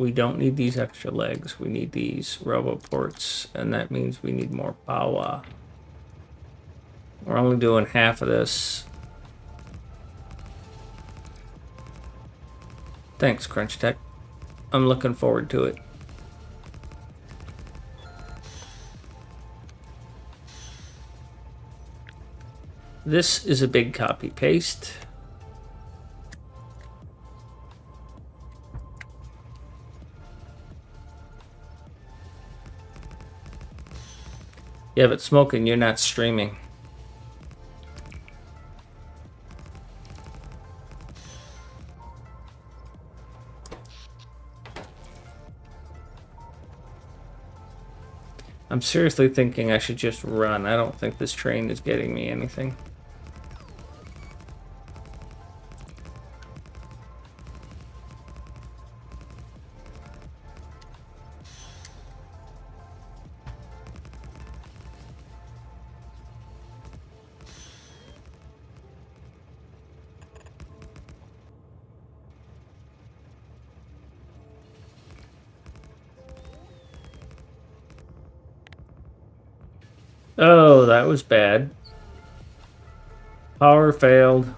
we don't need these extra legs. We need these roboports, and that means we need more power. We're only doing half of this. Thanks, Crunch Tech. I'm looking forward to it. This is a big copy paste. Yeah, but Smoking, you're not streaming. I'm seriously thinking I should just run. I don't think this train is getting me anything. Oh, that was bad. Power failed.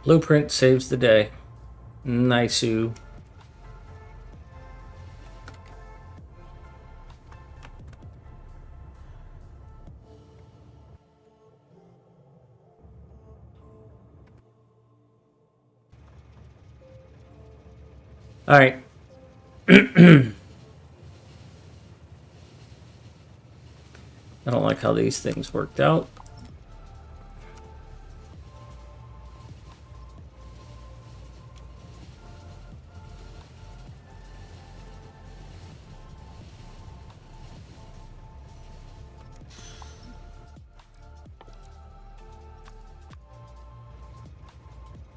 Blueprint saves the day. Nice-oo. All right. I don't like how these things worked out.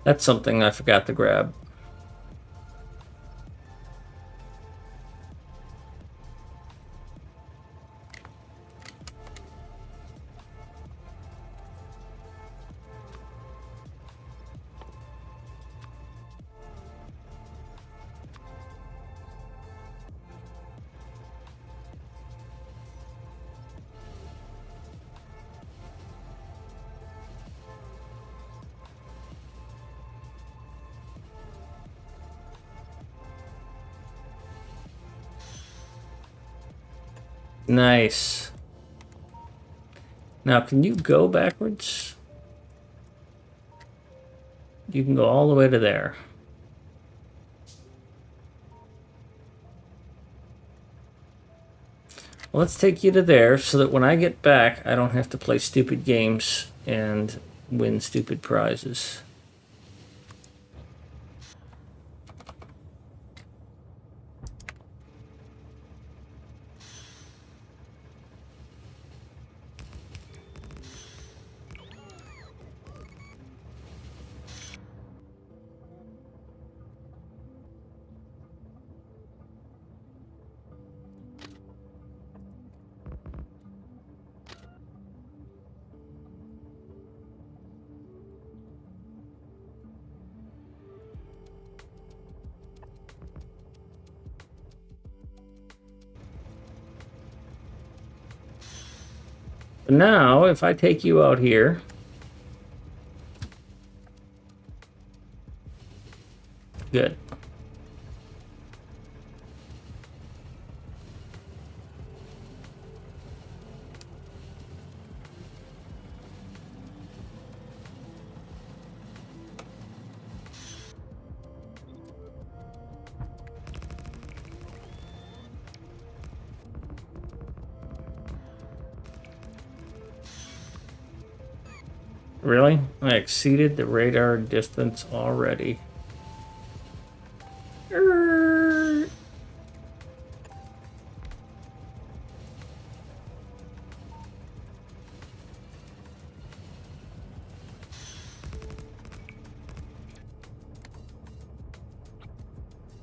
That's something I forgot to grab. Nice. Now, can you go backwards? You can go all the way to there. Well, let's take you to there so that when I get back, I don't have to play stupid games and win stupid prizes. Now, if I take you out here, good. Really? I exceeded the radar distance already.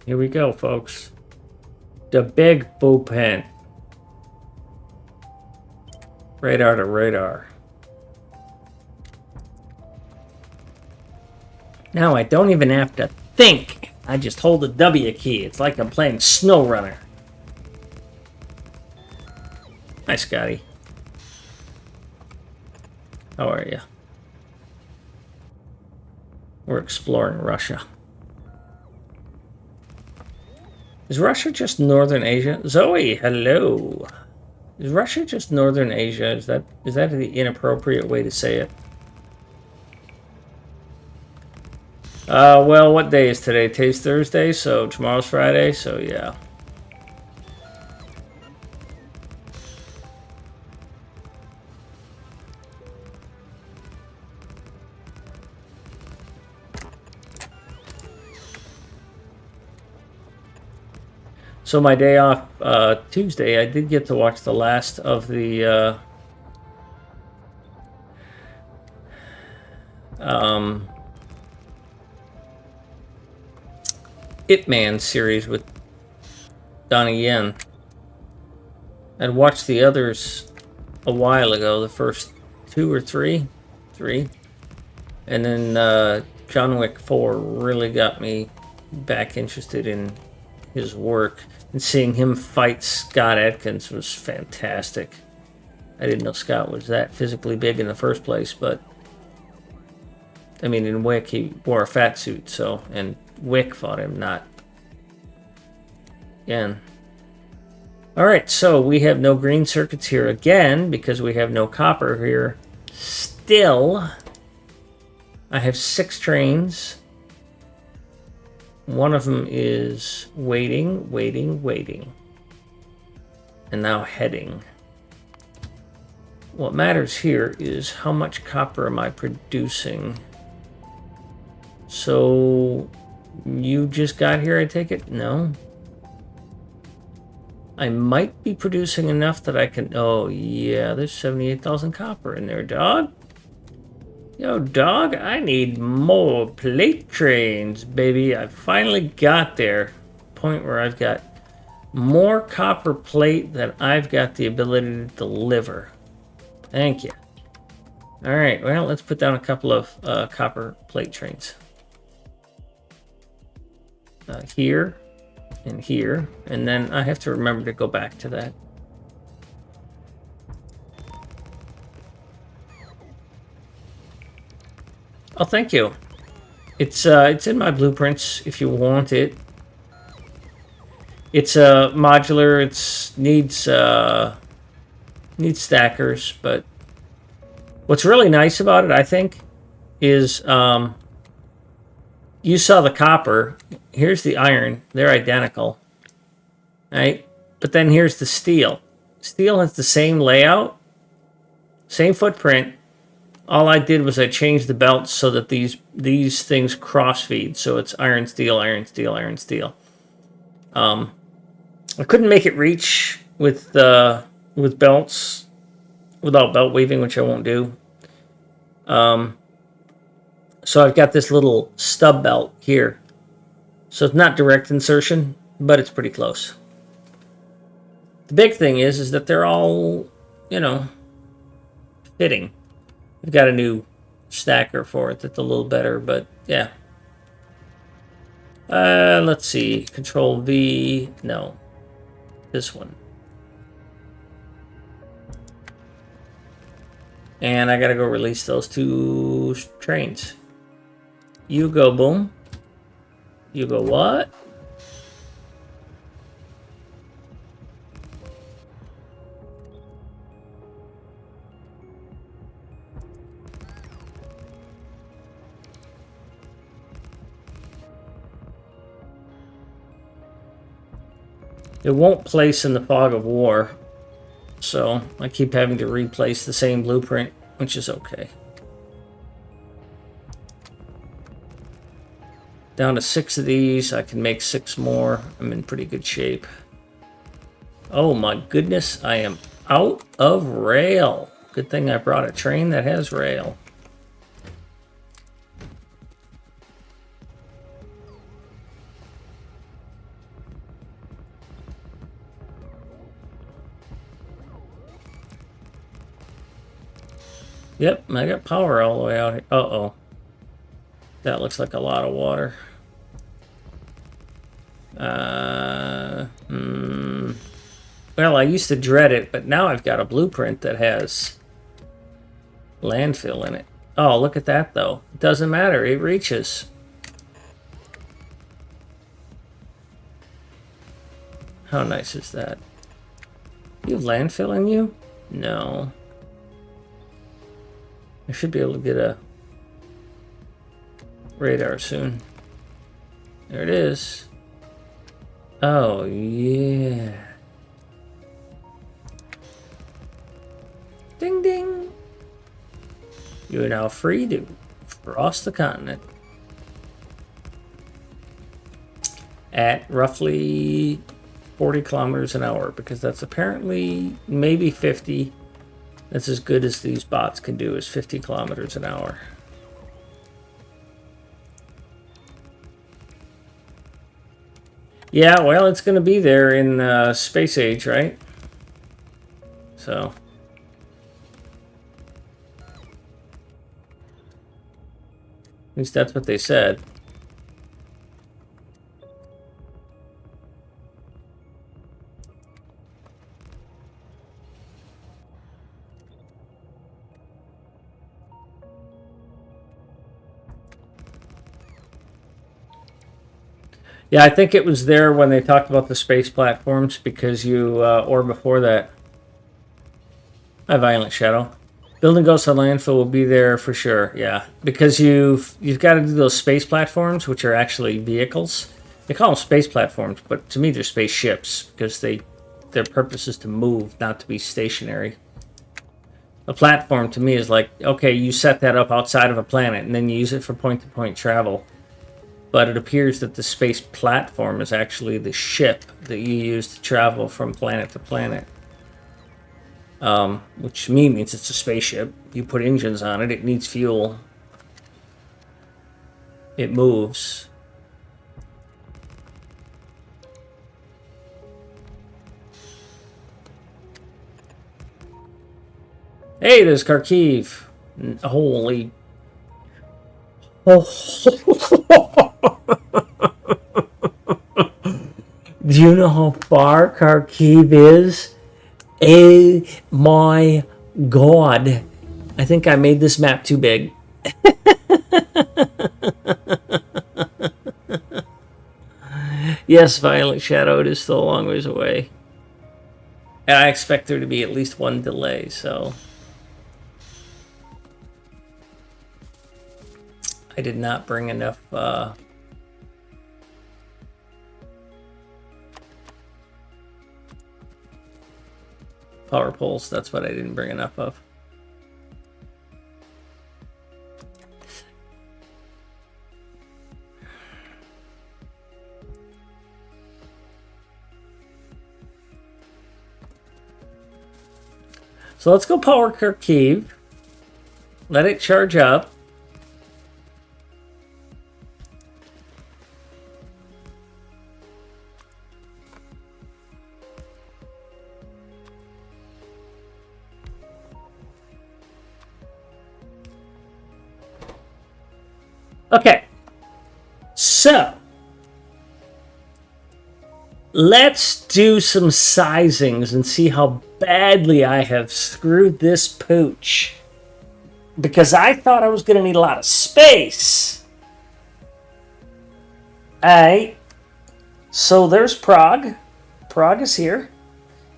Here we go, folks. The big bullpen. Radar to radar. Now I don't even have to think. I just hold the W key. It's like I'm playing SnowRunner. Hi, Scotty. How are you? We're exploring Russia. Is Russia just Northern Asia? Zoe, hello. Is Russia just Northern Asia? Is that the inappropriate way to say it? Well, what day is today? Today's Thursday, so tomorrow's Friday, so yeah. So my day off, Tuesday, I did get to watch the last of the, Ip Man series with Donnie Yen. I'd watched the others a while ago, the first 2 or 3. And then John Wick 4 really got me back interested in his work. And seeing him fight Scott Adkins was fantastic. I didn't know Scott was that physically big in the first place, but I mean, in Wick, he wore a fat suit, so, and Wick fought him, not Yen. Alright, so we have no green circuits here again, because we have no copper here. Still, I have 6 trains. One of them is waiting. And now heading. What matters here is how much copper am I producing. So, you just got here, I take it? No. I might be producing enough that I can... Oh, yeah, there's 78,000 copper in there, dog. Yo, dog, I need more plate trains, baby. I finally got there. Point where I've got more copper plate than I've got the ability to deliver. Thank you. All right, well, let's put down a couple of copper plate trains. Here and here, and then I have to remember to go back to that. Oh, thank you. It's in my blueprints if you want it. It's modular. Needs stackers, but what's really nice about it, I think, is you saw the copper. Here's the iron. They're identical, right? But then here's the steel. Steel has the same layout, same footprint. All I did was I changed the belts so that these things cross feed. So it's iron, steel, iron, steel, iron, steel. I couldn't make it reach with belts without belt weaving, which I won't do. So I've got this little stub belt here. So it's not direct insertion, but it's pretty close. The big thing is that they're all, you know, fitting. We've got a new stacker for it that's a little better, but yeah. Let's see. Control V. No. This one. And I gotta go release those 2 trains. You go boom. You go what? It won't place in the fog of war, so I keep having to replace the same blueprint, which is okay. Down to 6 of these. I can make 6 more. I'm in pretty good shape. Oh my goodness, I am out of rail. Good thing I brought a train that has rail. Yep, I got power all the way out here. Uh-oh. That looks like a lot of water. Well, I used to dread it, but now I've got a blueprint that has landfill in it. Oh, look at that, though. It doesn't matter. It reaches. How nice is that? You have landfill in you? No. I should be able to get a radar soon. There it is. Oh, yeah. Ding, ding. You are now free to cross the continent. At roughly 40 kilometers an hour, because that's apparently maybe 50. That's as good as these bots can do, is 50 kilometers an hour. Yeah, well, it's going to be there in space age, right? So. At least that's what they said. Yeah, I think it was there when they talked about the space platforms, because you, or before that. Hi, Violent Shadow. Building Ghosts on Landfill will be there for sure, yeah. Because you've got to do those space platforms, which are actually vehicles. They call them space platforms, but to me they're spaceships, because their purpose is to move, not to be stationary. A platform to me is like, okay, you set that up outside of a planet, and then you use it for point-to-point travel. But it appears that the space platform is actually the ship that you use to travel from planet to planet. Which to me means it's a spaceship. You put engines on it, it needs fuel. It moves. Hey, there's Kharkiv. Holy. Oh. Do you know how far Kharkiv is? Oh my god. I think I made this map too big. Yes, Violent Shadow, it is still a long ways away. And I expect there to be at least one delay, so. I did not bring enough power poles. That's what I didn't bring enough of. So let's go power Kharkiv. Let it charge up. Okay, so let's do some sizings and see how badly I have screwed this pooch. Because I thought I was going to need a lot of space. Alright, so there's Prague. Prague is here.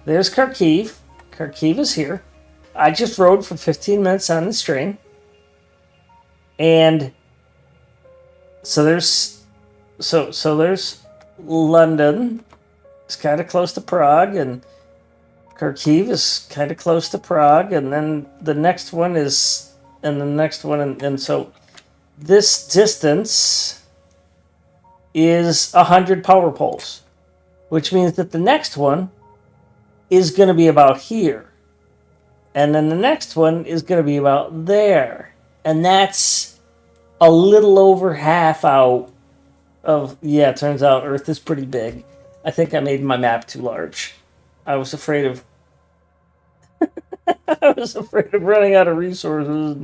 There's Kharkiv. Kharkiv is here. I just rode for 15 minutes on this train. And so there's London. It's kind of close to Prague, and Kharkiv is kind of close to Prague, and then the next one is, and the next one, and so this distance is 100 power poles, which means that the next one is going to be about here, and then the next one is going to be about there, and that's a little over half out of, yeah, it turns out Earth is pretty big. I think I made my map too large. I was afraid of I was afraid of running out of resources.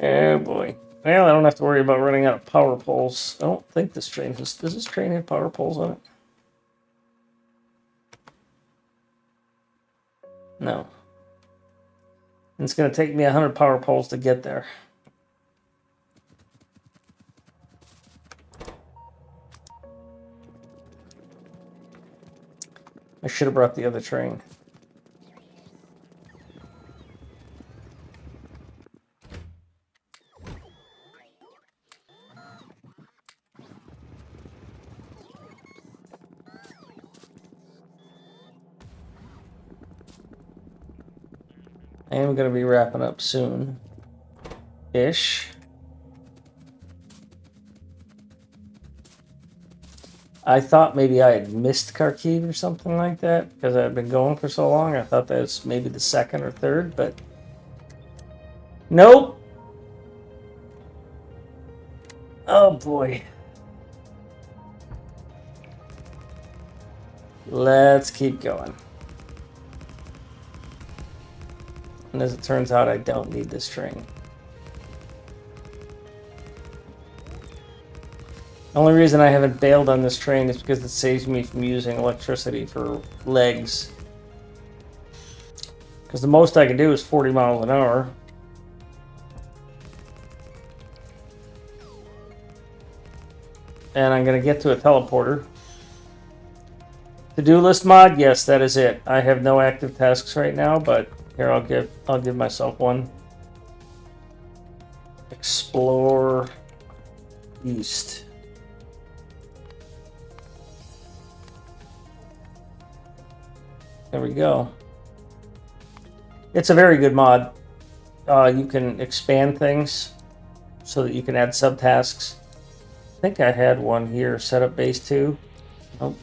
Oh boy. Well, I don't have to worry about running out of power poles. I don't think this train has. Does this train have power poles on it? No. And it's going to take me 100 power poles to get there. I should have brought the other train. I am going to be wrapping up soon-ish. I thought maybe I had missed Kharkiv or something like that because I've been going for so long. I thought that was maybe the second or third, but nope. Oh boy. Let's keep going. And as it turns out, I don't need this train. The only reason I haven't bailed on this train is because it saves me from using electricity for legs. Because the most I can do is 40 miles an hour. And I'm going to get to a teleporter. To-do list mod, yes, that is it. I have no active tasks right now, but here I'll give myself one. Explore East. There we go. It's a very good mod. You can expand things so that you can add subtasks. I think I had one here, setup base 2. Oh.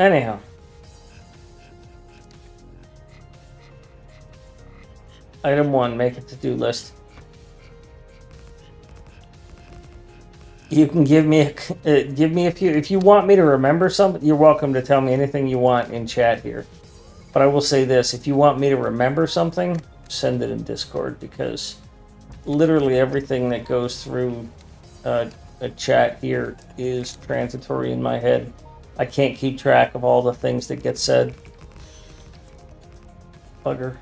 Anyhow. Item 1, make a to-do list. You can give me a few. If you want me to remember something, you're welcome to tell me anything you want in chat here. But I will say this, if you want me to remember something, send it in Discord, because literally everything that goes through a chat here is transitory in my head. I can't keep track of all the things that get said. Bugger.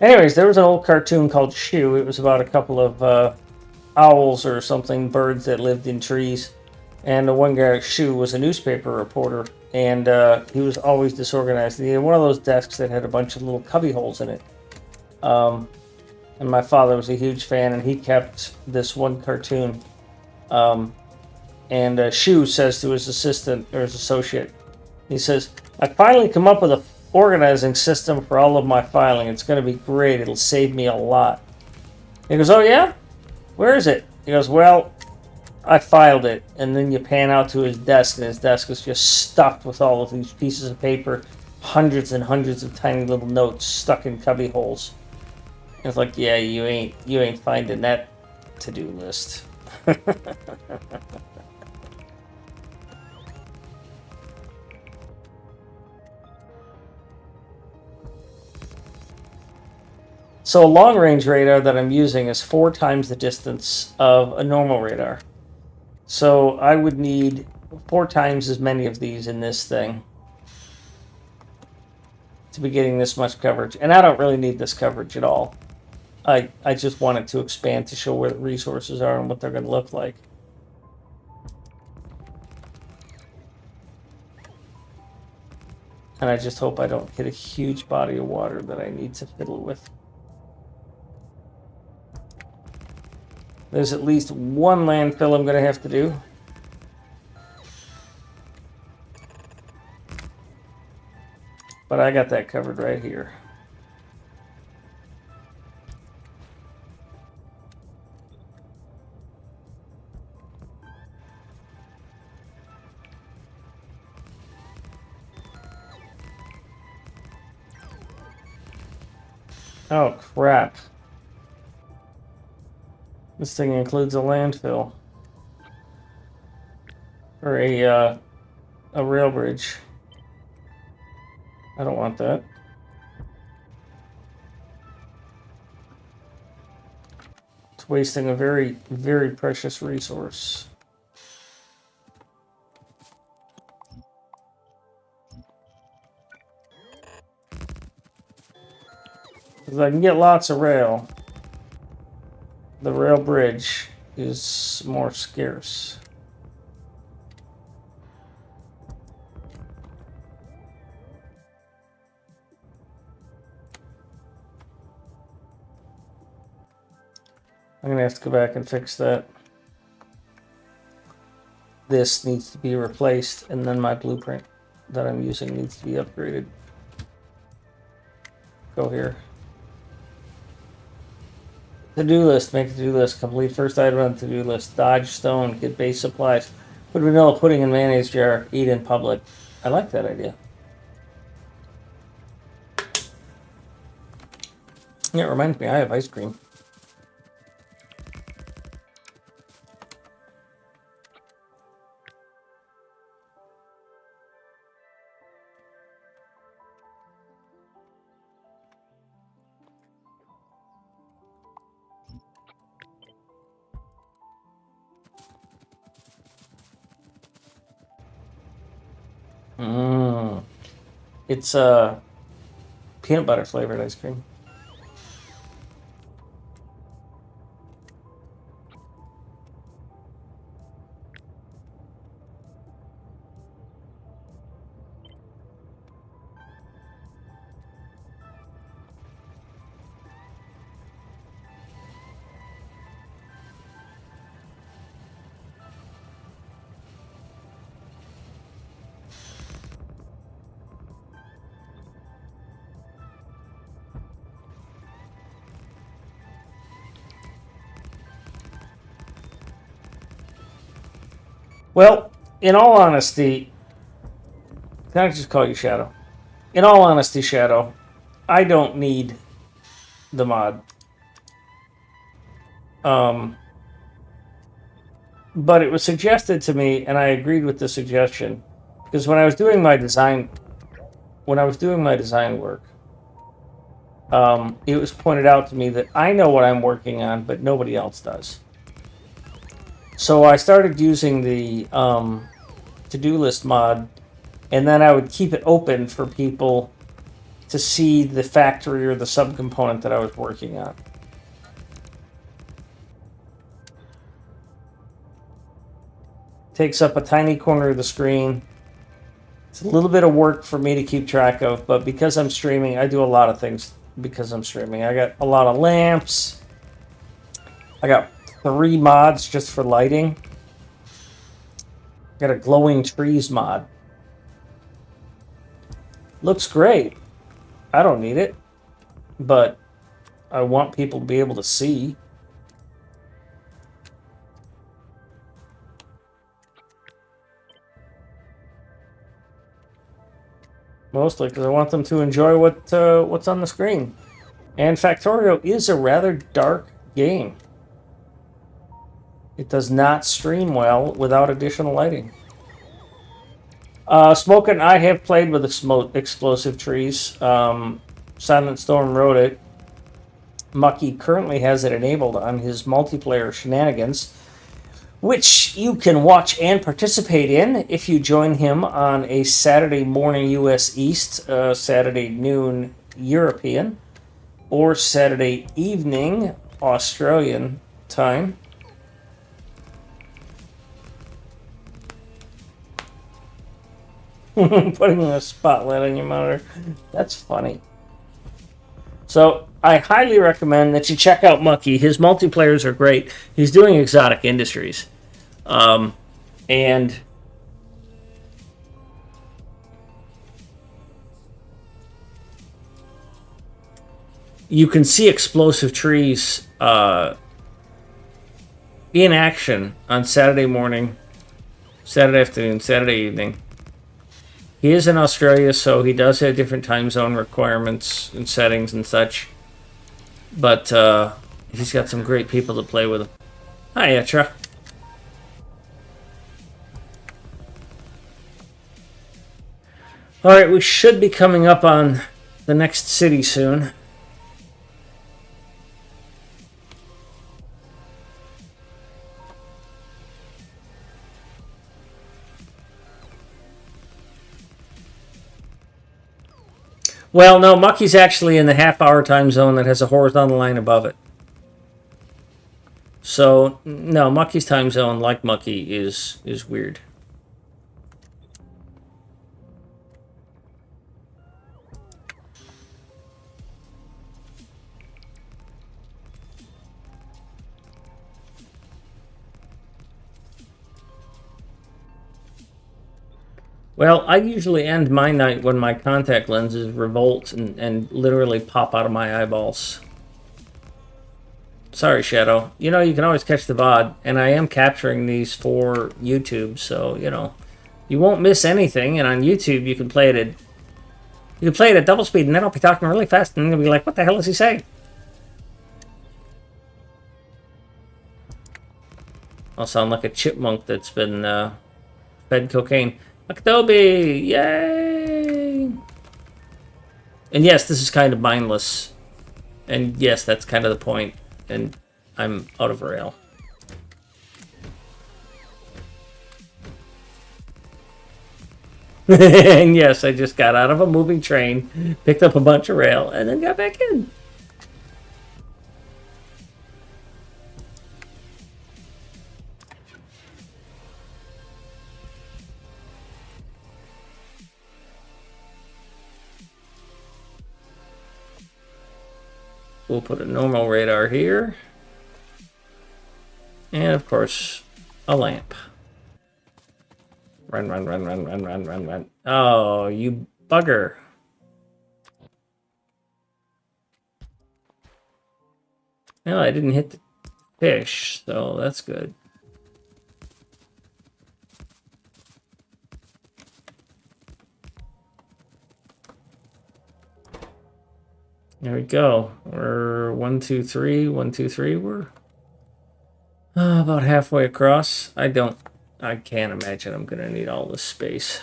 Anyways, there was an old cartoon called Shoe. It was about a couple of owls or something, birds that lived in trees. And the one guy, Shoe, was a newspaper reporter, and he was always disorganized. He had one of those desks that had a bunch of little cubby holes in it. And my father was a huge fan, and he kept this one cartoon. And Shoe says to his assistant or his associate, he says, "I finally come up with a organizing system for all of my filing. It's going to be great. It'll save me a lot." He goes, "Oh yeah? Where is it?" He goes, "Well, I filed it." And then you pan out to his desk, and his desk is just stuffed with all of these pieces of paper, hundreds and hundreds of tiny little notes stuck in cubby holes. And it's like, yeah, you ain't finding that to-do list. So a long-range radar that I'm using is 4 times the distance of a normal radar. So I would need 4 times as many of these in this thing to be getting this much coverage. And I don't really need this coverage at all. I just want it to expand to show where the resources are and what they're going to look like. And I just hope I don't hit a huge body of water that I need to fiddle with. There's at least one landfill I'm going to have to do. But I got that covered right here. Oh, crap. This thing includes a landfill. Or a rail bridge. I don't want that. It's wasting a very, very precious resource. Because I can get lots of rail. The rail bridge is more scarce. I'm going to have to go back and fix that. This needs to be replaced, and then my blueprint that I'm using needs to be upgraded. Go here. To-do list. Make a to-do list. Complete first item on the to-do list. Dodge stone. Get base supplies. Put vanilla pudding in mayonnaise jar. Eat in public. I like that idea. Yeah, it reminds me, I have ice cream. It's peanut butter flavored ice cream. Well, in all honesty, can I just call you Shadow? In all honesty, Shadow, I don't need the mod. But it was suggested to me, and I agreed with the suggestion, because when I was doing my design work, it was pointed out to me that I know what I'm working on, but nobody else does. So I started using the to-do list mod, and then I would keep it open for people to see the factory or the subcomponent that I was working on. Takes up a tiny corner of the screen. It's a little bit of work for me to keep track of, but because I'm streaming, I do a lot of things because I'm streaming. I got a lot of lamps. I got 3 mods just for lighting. Got a glowing trees mod. Looks great. I don't need it, but I want people to be able to see. Mostly because I want them to enjoy what's on the screen. And Factorio is a rather dark game. It does not stream well without additional lighting. Smoke and I have played with explosive trees. Silent Storm wrote it. Mucky currently has it enabled on his multiplayer shenanigans, which you can watch and participate in if you join him on a Saturday morning U.S. East, Saturday noon European, or Saturday evening Australian time. Putting a spotlight on your monitor. That's funny. So I highly recommend that you check out Mucky. His multiplayers are great. He's doing Exotic Industries. And you can see explosive trees in action on Saturday morning, Saturday afternoon, Saturday evening. He is in Australia, so he does have different time zone requirements and settings and such. But he's got some great people to play with him. Hi, Etra. Alright, we should be coming up on the next city soon. Well, no, Mucky's actually in the half-hour time zone that has a horizontal line above it. So, no, Mucky's time zone, like Mucky, is weird. Well, I usually end my night when my contact lenses revolt and literally pop out of my eyeballs. Sorry, Shadow. You know, you can always catch the VOD, and I am capturing these for YouTube, so, you know, you won't miss anything, and on YouTube you can play it at double speed, and then I'll be talking really fast, and you'll be like, what the hell is he saying? I'll sound like a chipmunk that's been fed cocaine. Adobe! Yay! And yes, this is kind of mindless. And yes, that's kind of the point. And I'm out of rail. And yes, I just got out of a moving train, picked up a bunch of rail, and then got back in. We'll put a normal radar here. And of course, a lamp. Run, run, run, run, run, run, run, run. Oh, you bugger. No, I didn't hit the fish, so that's good. There we go. We're 1, 2, 3, 1, 2, 3. We're about halfway across. I can't imagine I'm gonna need all this space.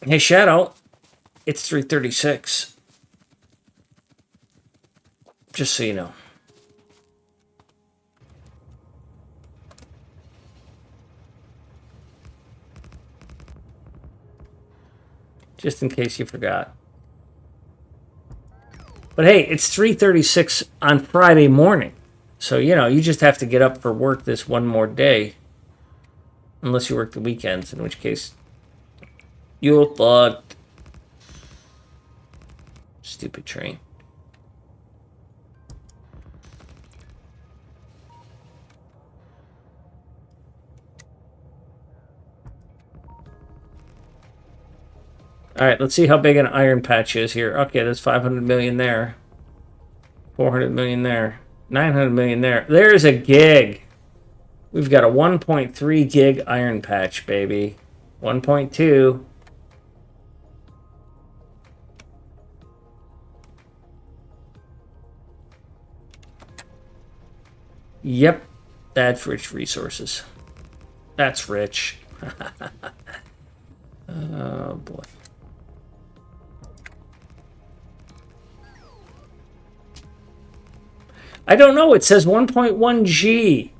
Hey, Shadow. It's 3:36. Just so you know. Just in case you forgot. But hey, it's 3:36 on Friday morning. So, you know, you just have to get up for work this one more day. Unless you work the weekends, in which case you're fucked. Stupid train. Alright, let's see how big an iron patch is here. Okay, there's 500 million there. 400 million there. 900 million there. There's a gig. We've got a 1.3 gig iron patch, baby. 1.2. Yep, that's rich resources. That's rich. Oh, boy. I don't know. It says 1.1 G.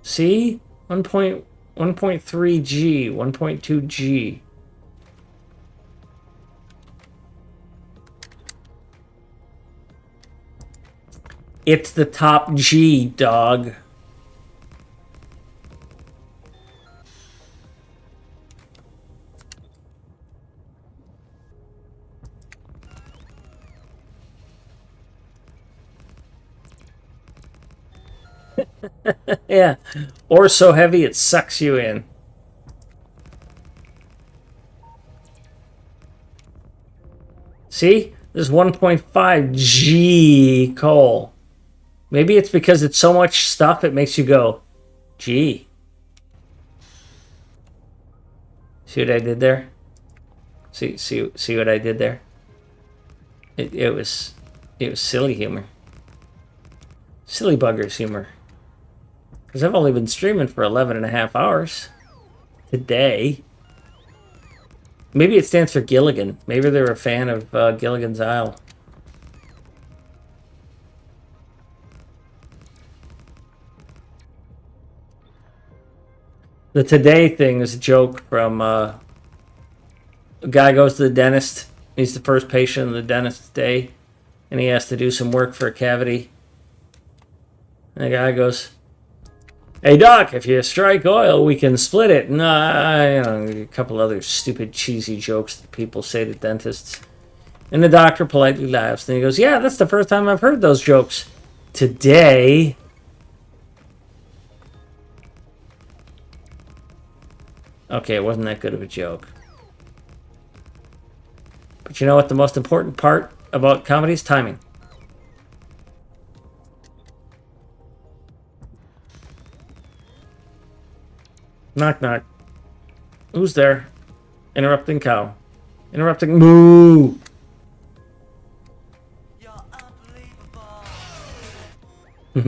See? 1.3 G. 1.2 G. It's the top G, dog. Yeah. Or so heavy it sucks you in. See? There's 1.5 G coal. Maybe it's because it's so much stuff it makes you go, gee. See what I did there? See what I did there? It was silly humor. Silly buggers humor. Because I've only been streaming for 11.5 hours. Today. Maybe it stands for Gilligan. Maybe they're a fan of Gilligan's Isle. The today thing is a joke from a guy goes to the dentist. He's the first patient of the dentist's day. And he has to do some work for a cavity. And the guy goes, "Hey doc, if you strike oil, we can split it." And a couple other stupid, cheesy jokes that people say to dentists. And the doctor politely laughs. And he goes, "Yeah, that's the first time I've heard those jokes. Today." Okay, it wasn't that good of a joke. But you know what the most important part about comedy is? Timing. Knock, knock. Who's there? Interrupting cow. Interrupting moo.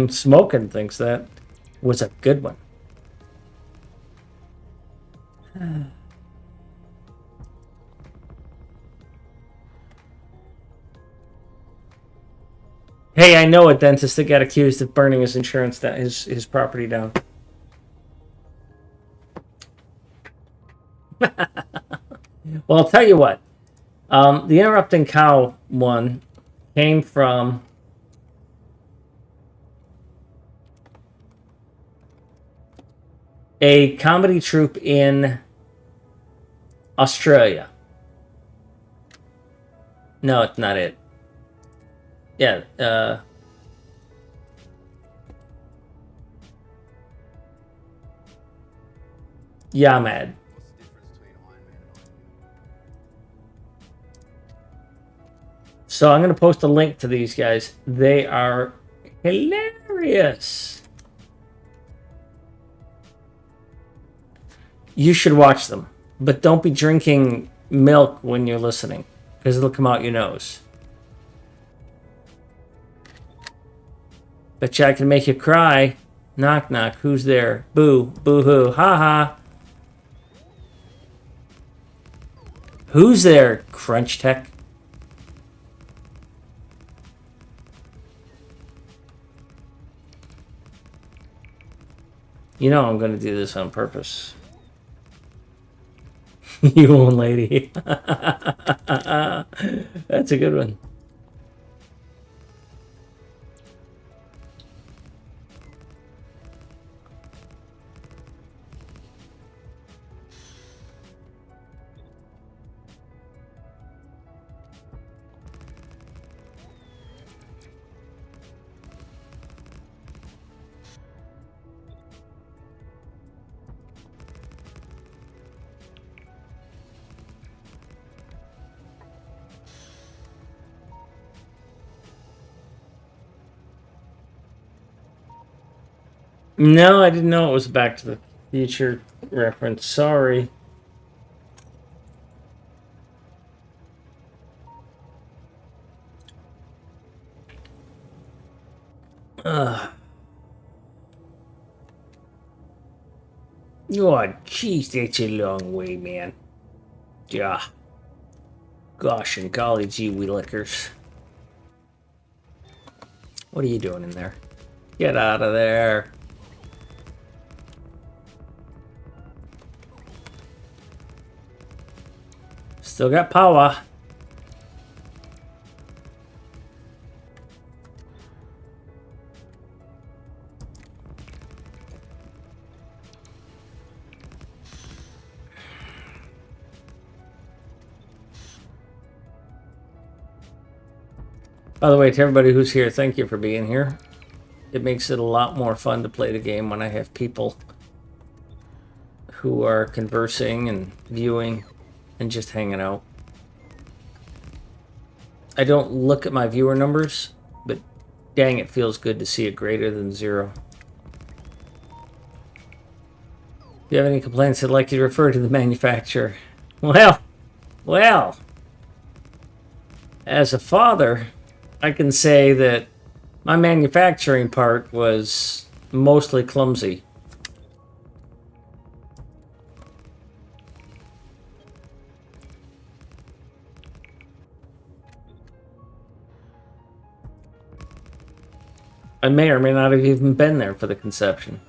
Smoking thinks that was a good one. Hey, I know a dentist that got accused of burning his insurance, his property down. Well, I'll tell you what. The interrupting cow one came from a comedy troupe in Australia. No, it's not it. Yeah, Yamad. So I'm going to post a link to these guys. They are hilarious. You should watch them. But don't be drinking milk when you're listening, because it'll come out your nose. Bet you I can make you cry. Knock, knock. Who's there? Boo. Boo-hoo. Ha-ha. Who's there? Crunch Tech. You know I'm going to do this on purpose. You old lady. That's a good one. No, I didn't know it was Back to the Future reference. Sorry. Oh, jeez, that's a long way, man. Yeah. Gosh and golly gee willikers. What are you doing in there? Get out of there. Still got power. By the way, to everybody who's here, thank you for being here. It makes it a lot more fun to play the game when I have people who are conversing and viewing and just hanging out. I don't look at my viewer numbers, but dang, it feels good to see it greater than 0. If you have any complaints, I'd like you to refer to the manufacturer. Well, Well, as a father, I can say that my manufacturing part was mostly clumsy. I may or may not have even been there for the conception.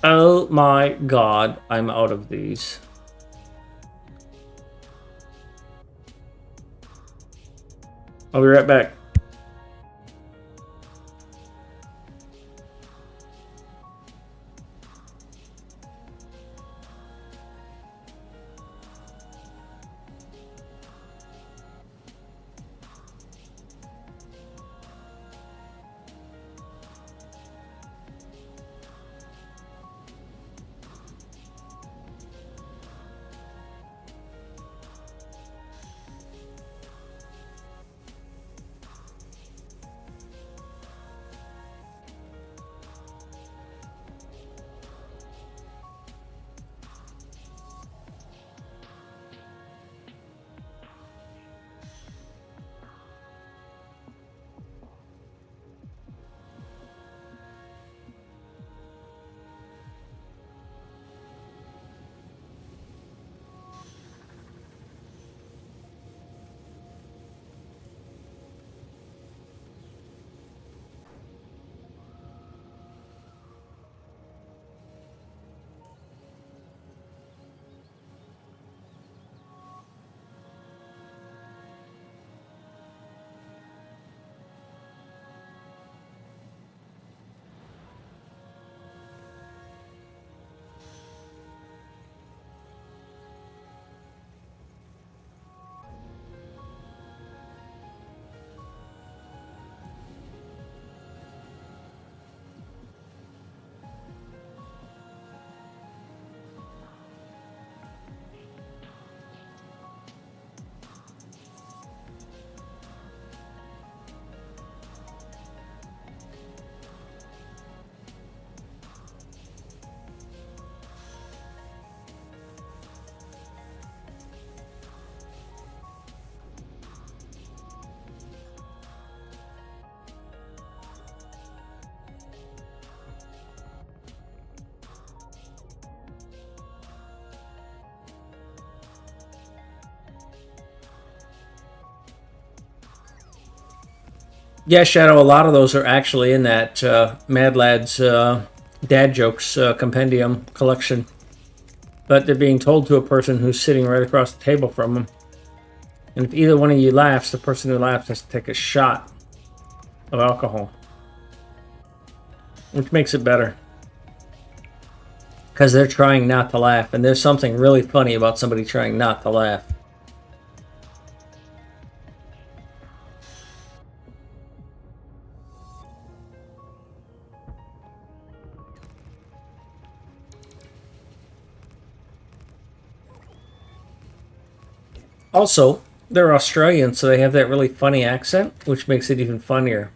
Oh my god, I'm out of these. I'll be right back. Yeah, Shadow, a lot of those are actually in that Mad Lads Dad Jokes Compendium collection. But they're being told to a person who's sitting right across the table from them. And if either one of you laughs, the person who laughs has to take a shot of alcohol. Which makes it better. Because they're trying not to laugh. And there's something really funny about somebody trying not to laugh. Also, they're Australian, so they have that really funny accent, which makes it even funnier.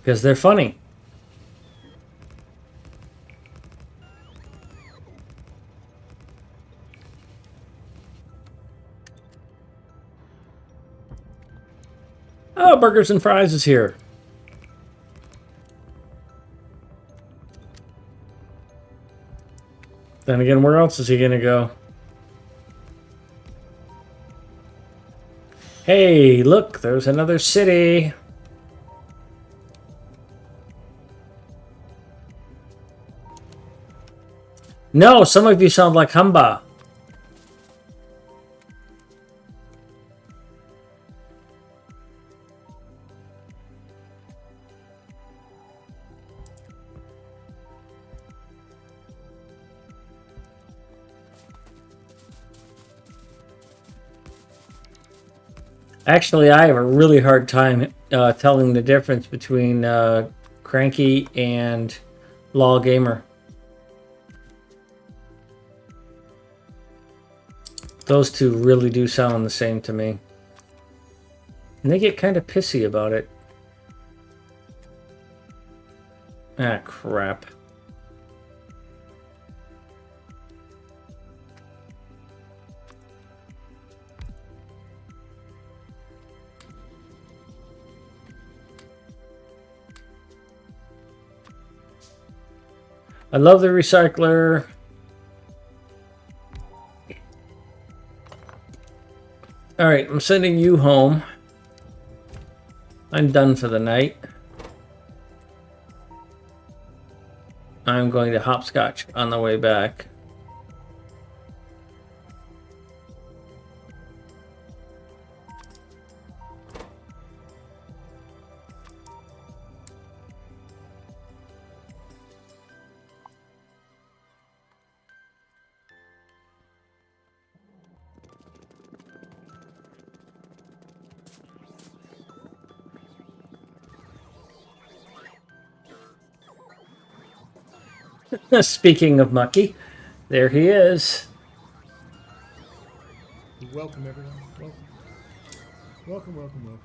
Because they're funny. Oh, Burgers and Fries is here. Then again, where else is he going to go? Hey, look, there's another city. No, some of you sound like Humba. Actually, I have a really hard time telling the difference between Cranky and Law Gamer. Those two really do sound the same to me. And they get kind of pissy about it. Ah, crap. I love the recycler. All right, I'm sending you home. I'm done for the night. I'm going to hopscotch on the way back. Speaking of Mucky, there he is. Welcome, everyone. Welcome. Welcome.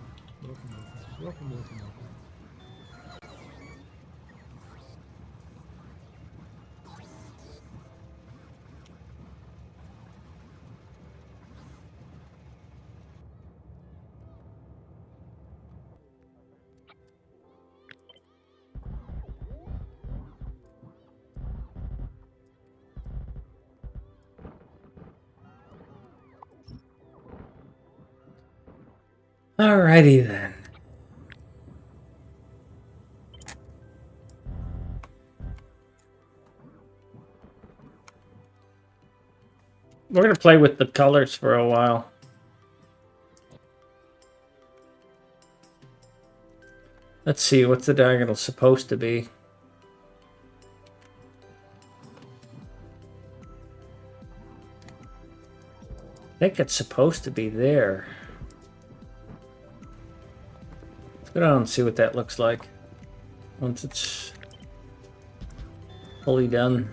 Alrighty then. We're going to play with the colors for a while. Let's see, what's the diagonal supposed to be? I think it's supposed to be there. Let's go down and see what that looks like once it's fully done.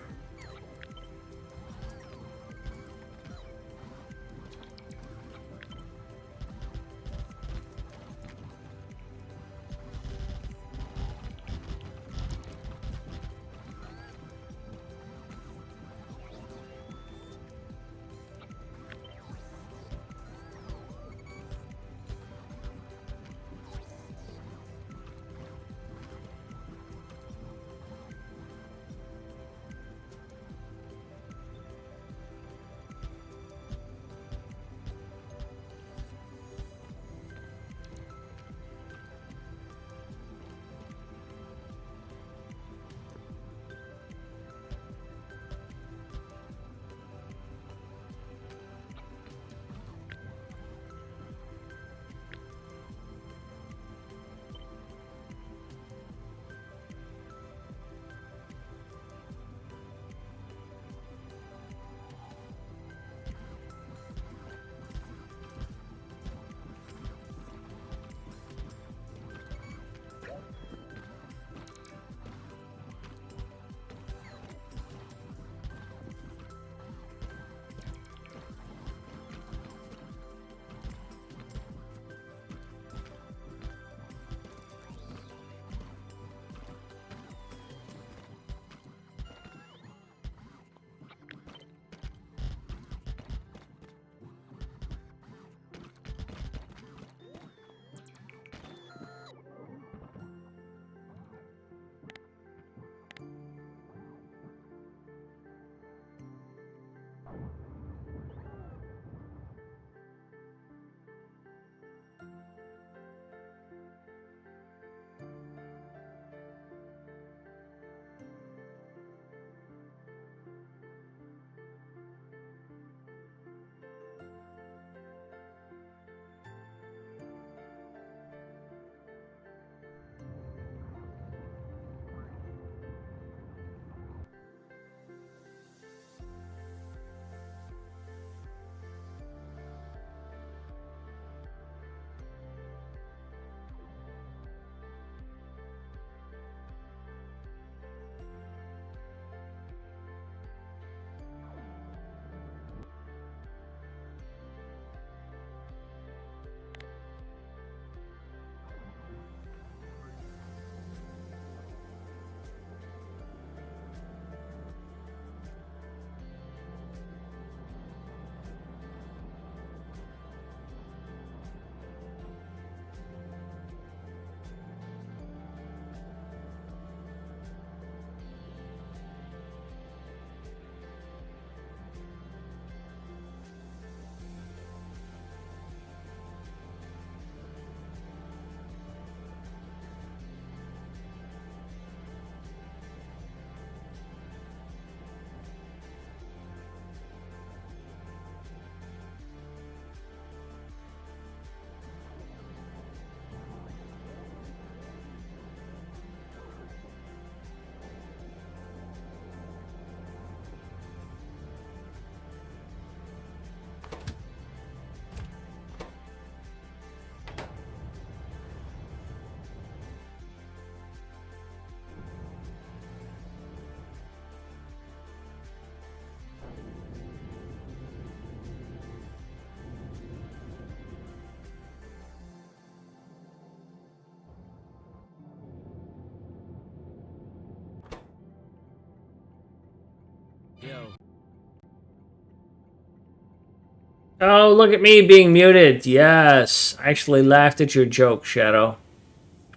Oh, look at me being muted. Yes. I actually laughed at your joke, Shadow.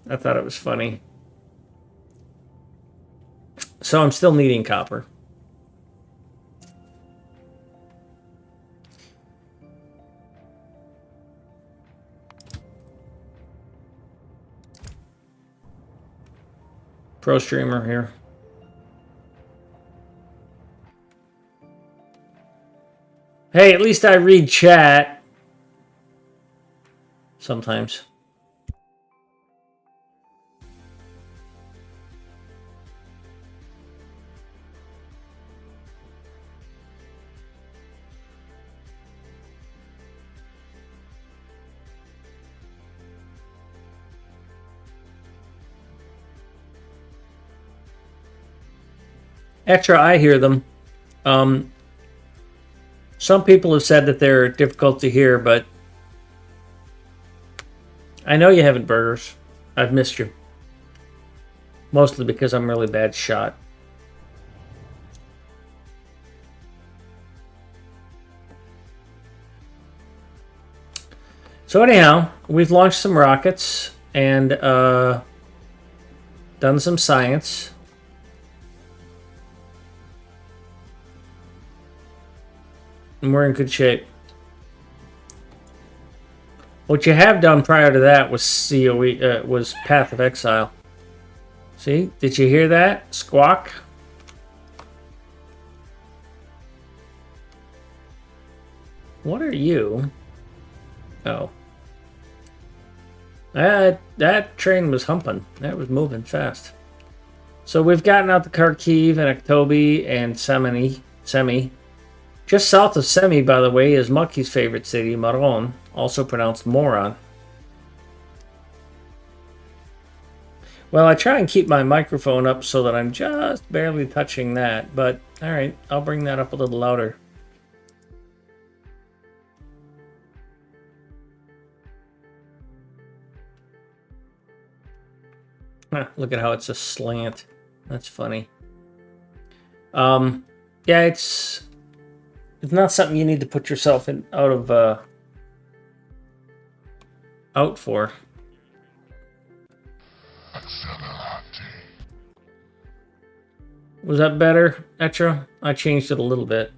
I thought it was funny. So I'm still needing copper. Pro streamer here. Hey, at least I read chat. Sometimes. Extra, I hear them. Some people have said that they're difficult to hear, but I know you haven't, burgers. I've missed you. Mostly because I'm really bad shot. So anyhow, we've launched some rockets and done some science. And we're in good shape. What you have done prior to that was COE, was Path of Exile. See? Did you hear that? Squawk? What are you? Oh. That train was humping. That was moving fast. So we've gotten out the Kharkiv and Aktobi and Semi. Just south of Semi, by the way, is Mucky's favorite city, Maron, also pronounced Moron. Well, I try and keep my microphone up so that I'm just barely touching that, but alright, I'll bring that up a little louder. Look at how it's a slant. That's funny. Yeah, it's not something you need to put yourself in out for. Was that better, Etra? I changed it a little bit.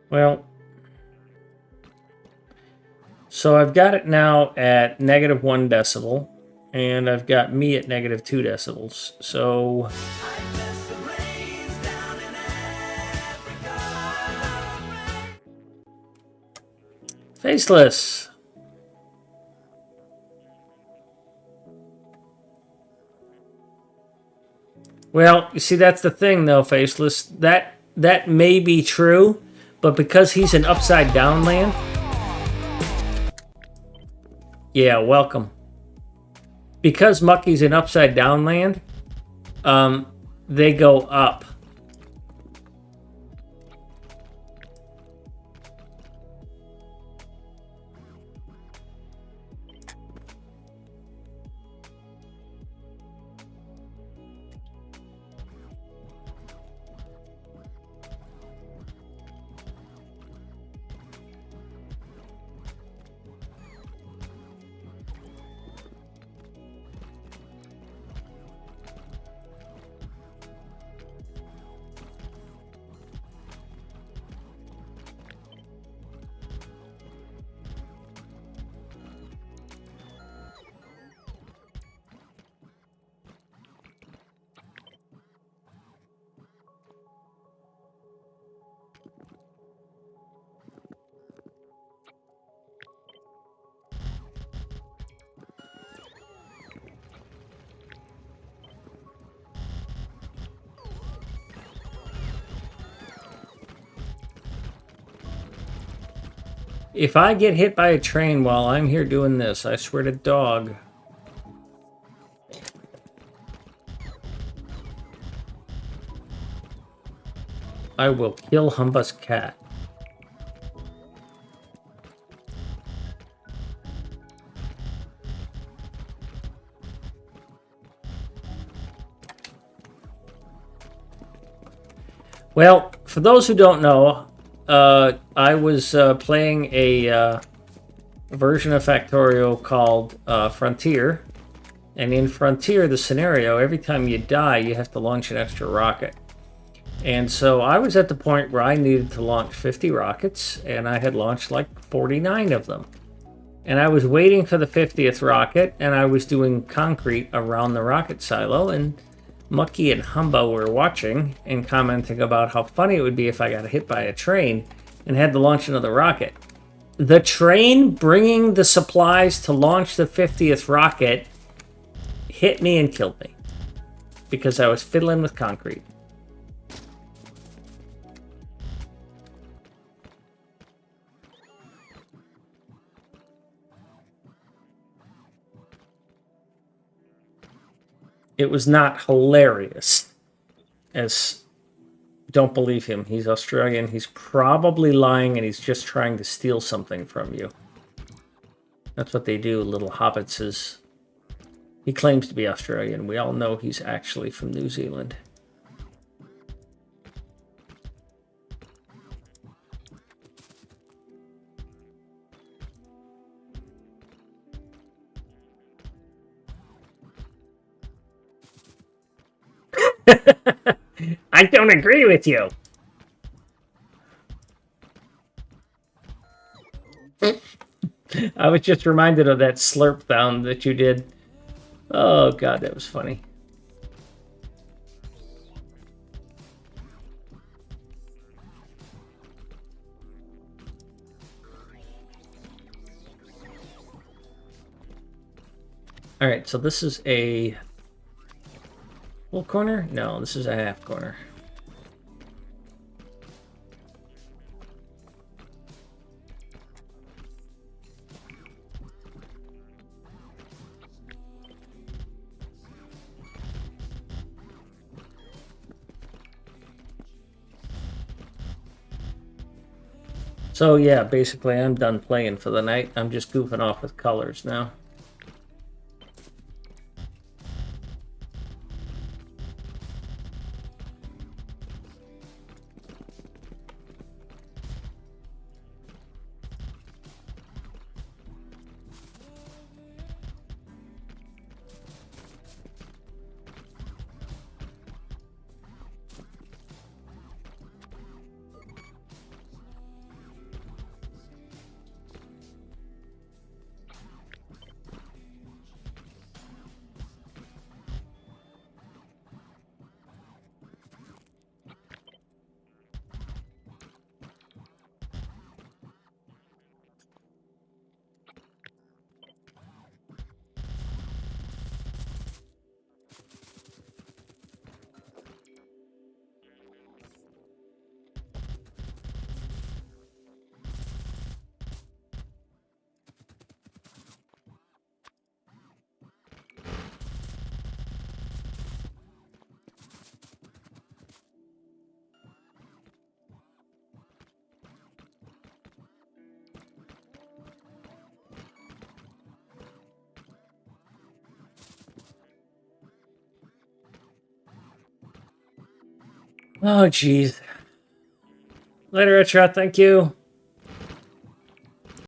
Well, so I've got it now at -1 decibel, and I've got me at -2 decibels. So Faceless. Well, you see, that's the thing, though, Faceless. That may be true, but because he's an upside down land. Yeah, welcome. Because Mucky's an upside down land, they go up. If I get hit by a train while I'm here doing this, I swear to dog. I will kill Humba's cat. Well, for those who don't know, I was playing a version of Factorio called Frontier. And in Frontier, the scenario, every time you die, you have to launch an extra rocket. And so I was at the point where I needed to launch 50 rockets, and I had launched like 49 of them. And I was waiting for the 50th rocket, and I was doing concrete around the rocket silo, and Mucky and Humba were watching and commenting about how funny it would be if I got hit by a train and had to launch another rocket. The train bringing the supplies to launch the 50th rocket hit me and killed me because I was fiddling with concrete. It was not hilarious. As don't believe him. He's Australian. He's probably lying and he's just trying to steal something from you. That's what they do, little hobbitses. He claims to be Australian. We all know he's actually from New Zealand. I don't agree with you. I was just reminded of that slurp sound that you did. Oh, God, that was funny. All right, so this is a full corner? No, this is a half corner. So yeah, basically I'm done playing for the night. I'm just goofing off with colors now. Oh, jeez. Later, Richard. Thank you.